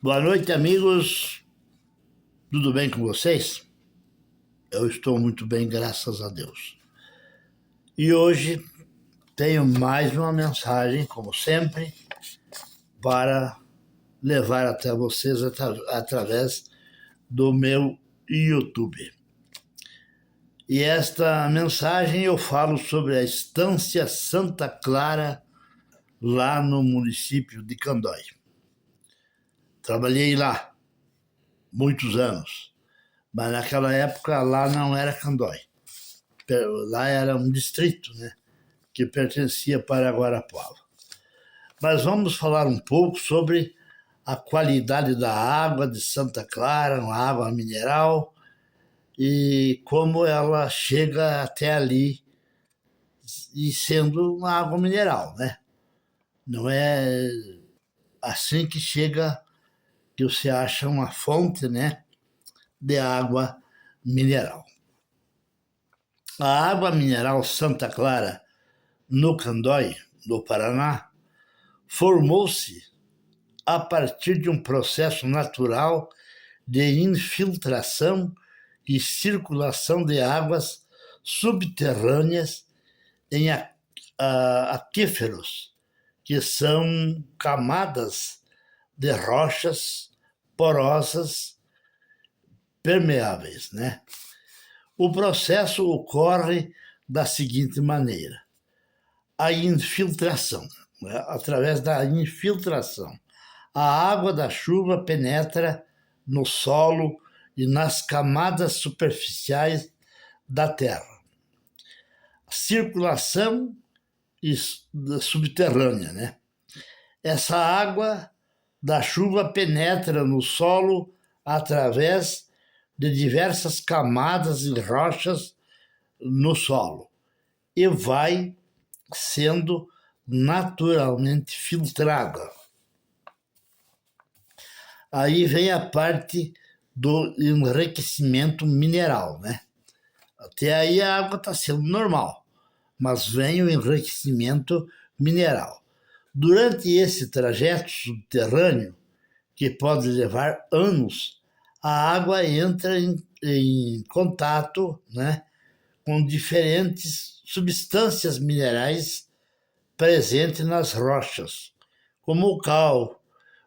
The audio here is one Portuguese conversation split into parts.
Boa noite, amigos. Tudo bem com vocês? Eu estou muito bem, graças a Deus. E hoje tenho mais uma mensagem, como sempre, para levar até vocês através do meu YouTube. E esta mensagem eu falo sobre a Estância Santa Clara, lá no município de Candói. Trabalhei lá muitos anos, mas naquela época lá não era Candói. Lá era um distrito, né, que pertencia para Guarapuava. Mas vamos falar um pouco sobre a qualidade da água de Santa Clara, uma água mineral, e como ela chega até ali e sendo uma água mineral, né? Não é assim que chega que você acha uma fonte, né, de água mineral. A água mineral Santa Clara, no Candói, no Paraná, formou-se a partir de um processo natural de infiltração e circulação de águas subterrâneas em aquíferos, que são camadas de rochas porosas permeáveis, né? O processo ocorre da seguinte maneira: a infiltração, né? Através da infiltração, a água da chuva penetra no solo e nas camadas superficiais da terra. Circulação subterrânea, né? Essa água da chuva penetra no solo através de diversas camadas e rochas no solo e vai sendo naturalmente filtrada. Aí vem a parte do enriquecimento mineral, né? Até aí a água está sendo normal, mas vem o enriquecimento mineral. Durante esse trajeto subterrâneo, que pode levar anos, a água entra em contato, né, com diferentes substâncias minerais presentes nas rochas, como o cal,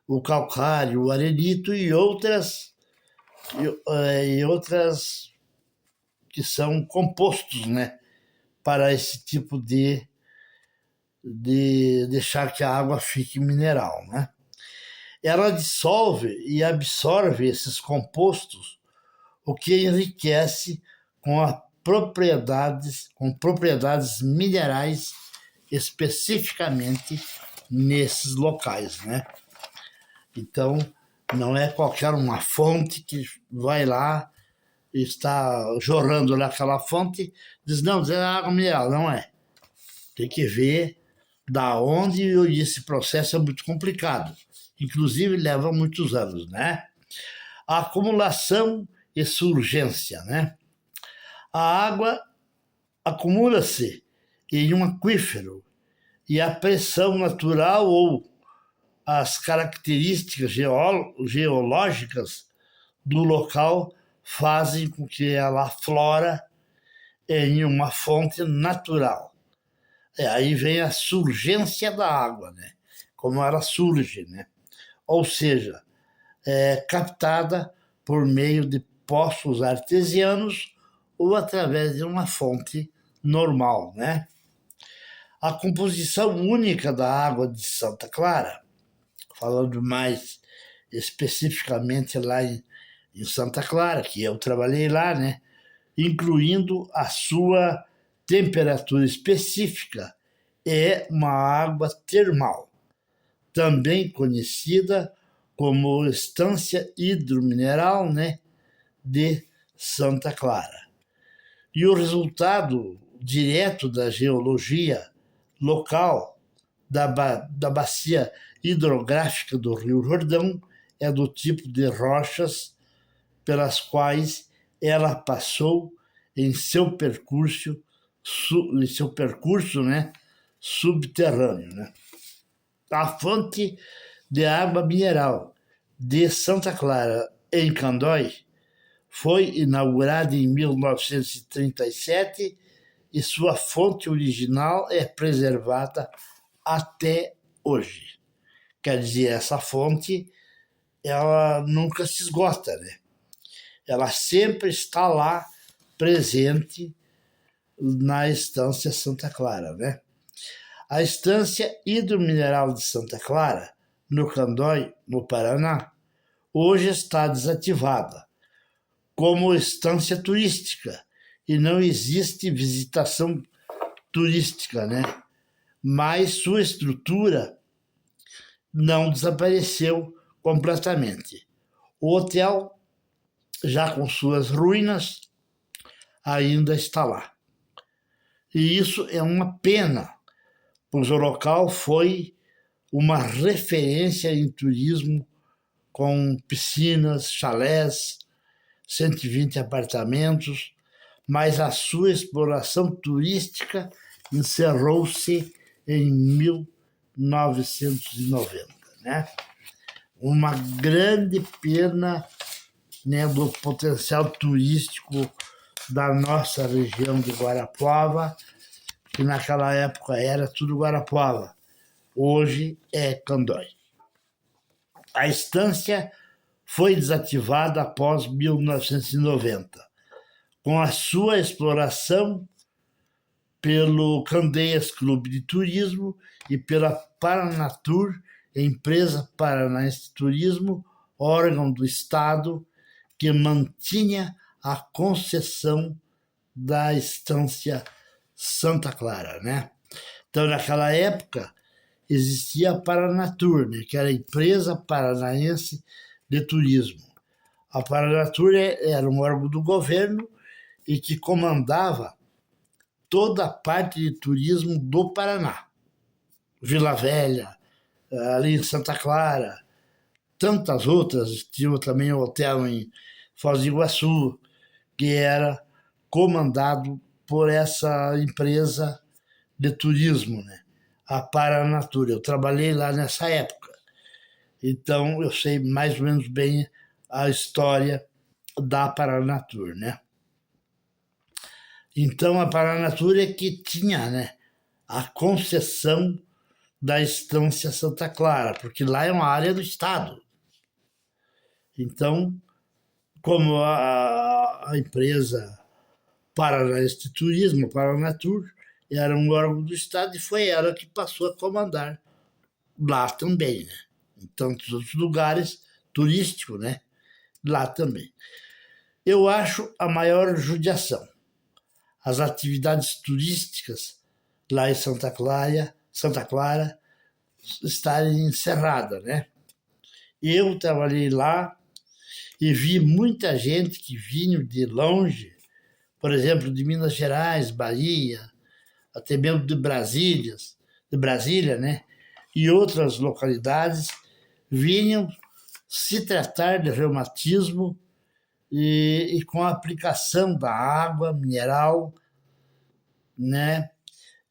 o calcário, o arenito e outras que são compostos, né, para esse tipo de deixar que a água fique mineral, né? Ela dissolve e absorve esses compostos, o que enriquece com propriedades minerais especificamente nesses locais, né? Então, não é qualquer uma fonte que vai lá e está jorrando naquela fonte, diz, não, é água mineral. Não é. Tem que ver da onde, e esse processo é muito complicado. Inclusive, leva muitos anos, né? A acumulação e surgência, né? A água acumula-se em um aquífero e a pressão natural ou as características geológicas do local fazem com que ela aflora em uma fonte natural. Aí vem a surgência da água, né? Como ela surge, né? Ou seja, é captada por meio de poços artesianos ou através de uma fonte normal, né? A composição única da água de Santa Clara, falando mais especificamente lá em Santa Clara, que eu trabalhei lá, né? Incluindo a sua temperatura específica, é uma água termal, também conhecida como Estância Hidromineral, né, de Santa Clara. E o resultado direto da geologia local da bacia hidrográfica do Rio Jordão é do tipo de rochas pelas quais ela passou em seu percurso, né, subterrâneo, né? A fonte de água mineral de Santa Clara, em Candói, foi inaugurada em 1937 e sua fonte original é preservada até hoje. Quer dizer, essa fonte ela nunca se esgota, né? Ela sempre está lá presente na Estância Santa Clara, né? A Estância Hidromineral de Santa Clara, no Candói, no Paraná, hoje está desativada como estância turística e não existe visitação turística, né? Mas sua estrutura não desapareceu completamente. O hotel, já com suas ruínas, ainda está lá. E isso é uma pena, pois o local foi uma referência em turismo com piscinas, chalés, 120 apartamentos, mas a sua exploração turística encerrou-se em 1990, né? Uma grande pena, né, do potencial turístico da nossa região de Guarapuava, que naquela época era tudo Guarapuava, hoje é Candói. A estância foi desativada após 1990, com a sua exploração pelo Candeias Clube de Turismo e pela Paranatur, empresa paranaense de turismo, órgão do Estado que mantinha a concessão da Estância Santa Clara, né? Então, naquela época, existia a Paranatur, né, que era a empresa paranaense de turismo. A Paranatur era um órgão do governo e que comandava toda a parte de turismo do Paraná. Vila Velha, ali em Santa Clara, tantas outras. Tinha também o hotel em Foz do Iguaçu, que era comandado por essa empresa de turismo, né? A Paranatur. Eu trabalhei lá nessa época. Então, eu sei mais ou menos bem a história da Paranatur, né? Então, a Paranatur é que tinha, né, a concessão da Estância Santa Clara, porque lá é uma área do Estado. Então, como a empresa Paranaense de Turismo, a Paranatur, era um órgão do Estado e foi ela que passou a comandar lá também, né? Em tantos outros lugares turísticos, né? Lá também. Eu acho a maior judiação as atividades turísticas lá em Santa Clara estarem encerradas, né? Eu trabalhei lá e vi muita gente que vinha de longe, por exemplo, de Minas Gerais, Bahia, até mesmo de Brasília, né? E outras localidades, vinham se tratar de reumatismo e com a aplicação da água mineral, né?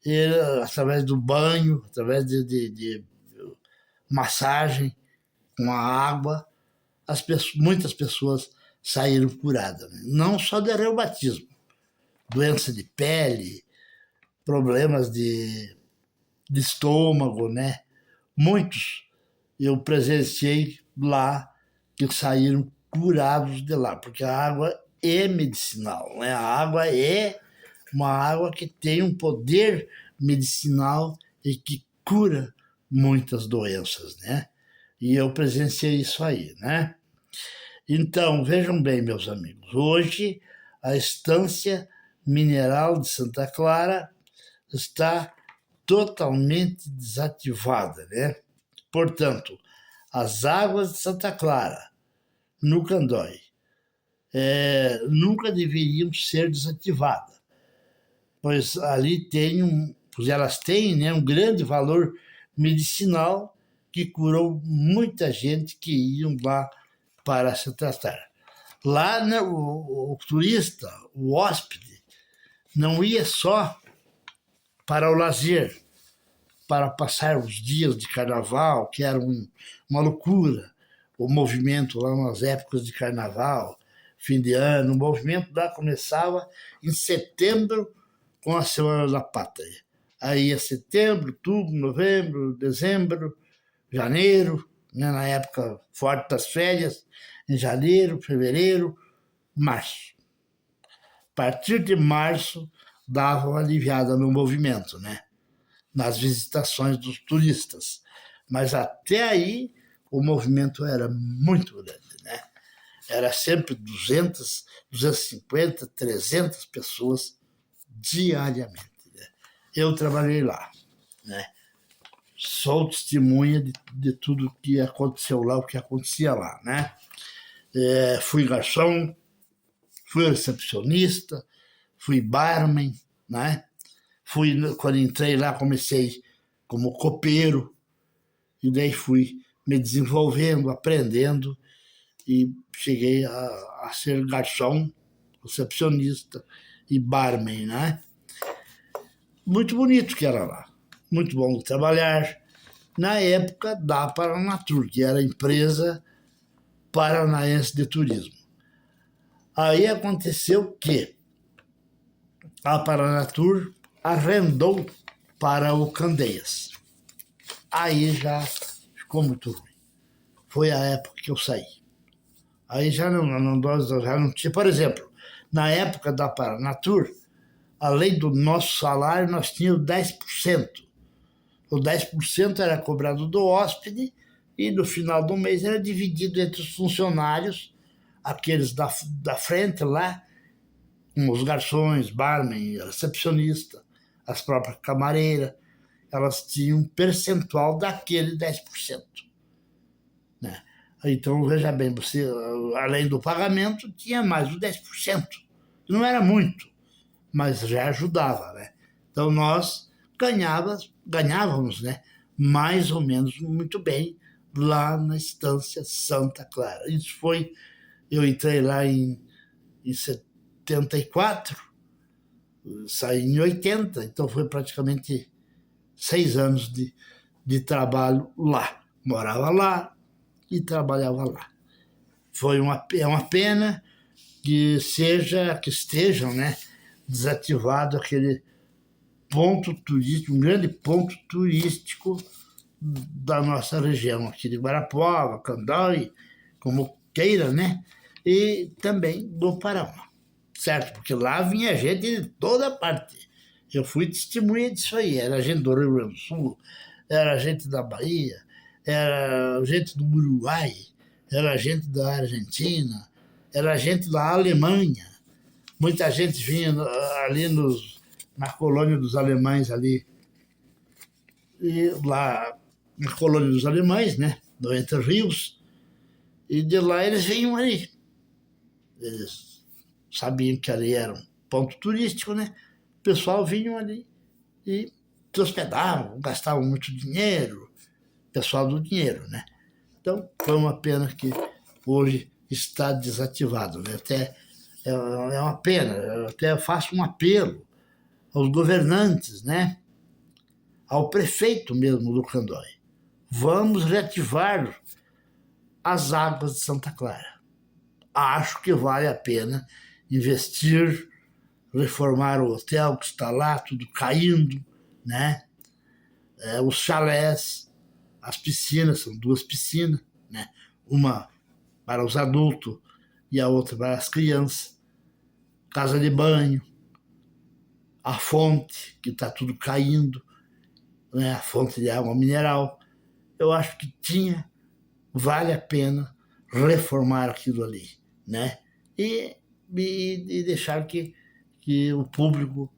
E, através do banho, através de massagem com a água, muitas pessoas saíram curadas, né? Não só de reumatismo, doença de pele, problemas de estômago, né? Muitos eu presenciei lá que saíram curados de lá, porque a água é medicinal, né? A água é uma água que tem um poder medicinal e que cura muitas doenças, né? E eu presenciei isso aí, né? Então, vejam bem, meus amigos, hoje a Estância Mineral de Santa Clara está totalmente desativada, né? Portanto, as águas de Santa Clara, no Candói, nunca deveriam ser desativadas, pois ali pois elas têm, né, um grande valor medicinal que curou muita gente que iam lá para se tratar. Lá, né, o turista, o hóspede, não ia só para o lazer, para passar os dias de carnaval, que era uma loucura, o movimento lá nas épocas de carnaval, fim de ano. O movimento lá começava em setembro com a Semana da Pátria. Aí ia setembro, outubro, novembro, dezembro, janeiro, né, na época forte das férias, em janeiro, fevereiro, março. A partir de março, dava uma aliviada no movimento, né? Nas visitações dos turistas. Mas até aí, o movimento era muito grande, né? Era sempre 200, 250, 300 pessoas diariamente, né? Eu trabalhei lá, né? Sou testemunha de tudo que aconteceu lá, o que acontecia lá, né? Fui garçom, fui recepcionista, fui barman, né? Quando entrei lá, comecei como copeiro, e daí fui me desenvolvendo, aprendendo, e cheguei a ser garçom, recepcionista e barman, né? Muito bonito que era lá, muito bom de trabalhar. Na época da Paranatur, que era a empresa paranaense de turismo. Aí aconteceu que a Paranatur arrendou para o Candeias. Aí já ficou muito ruim. Foi a época que eu saí. Aí já não tinha. Por exemplo, na época da Paranatur, além do nosso salário, nós tínhamos 10%. O 10% era cobrado do hóspede e no final do mês era dividido entre os funcionários, aqueles da frente lá, como os garçons, barman, recepcionista, as próprias camareiras, elas tinham um percentual daquele 10%. Né? Então, veja bem, você, além do pagamento, tinha mais o 10%. Não era muito, mas já ajudava. Né? Então, nós ganhávamos, né, mais ou menos muito bem lá na Estância Santa Clara. Isso foi, eu entrei lá em 74, saí em 80, então foi praticamente 6 anos de trabalho lá. Morava lá e trabalhava lá. É uma pena que estejam, né, desativado aquele ponto turístico, um grande ponto turístico da nossa região, aqui de Guarapuava, Candói, como queira, né? E também do Paraná, certo? Porque lá vinha gente de toda parte. Eu fui testemunha disso aí. Era gente do Rio Grande do Sul, era gente da Bahia, era gente do Uruguai, era gente da Argentina, era gente da Alemanha. Muita gente vinha ali na colônia dos alemães ali, e lá na colônia dos alemães, né, do Entre Rios, e de lá eles vinham ali. Eles sabiam que ali era um ponto turístico, né? O pessoal vinha ali e se hospedavam, gastavam muito dinheiro, pessoal do dinheiro, né? Então, foi uma pena que hoje está desativado, né? Até é uma pena, eu até faço um apelo aos governantes, né? Ao prefeito mesmo do Candói. Vamos reativar as águas de Santa Clara. Acho que vale a pena investir, reformar o hotel que está lá, tudo caindo, né? Os chalés, as piscinas, são 2 piscinas, né? Uma para os adultos e a outra para as crianças. Casa de banho, a fonte, que está tudo caindo, né? A fonte de água mineral. Eu acho que vale a pena reformar aquilo ali, né? E deixar que o público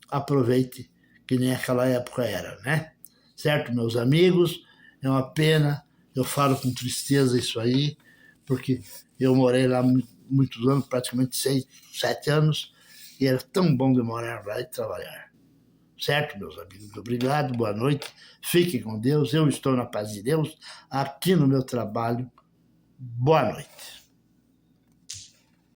aproveite que nem aquela época era, né? Certo, meus amigos? É uma pena, eu falo com tristeza isso aí, porque eu morei lá muitos anos, praticamente 6, 7 anos, e era tão bom de morar lá e trabalhar. Certo, meus amigos? Obrigado, boa noite, fiquem com Deus, eu estou na paz de Deus, aqui no meu trabalho. Boa noite.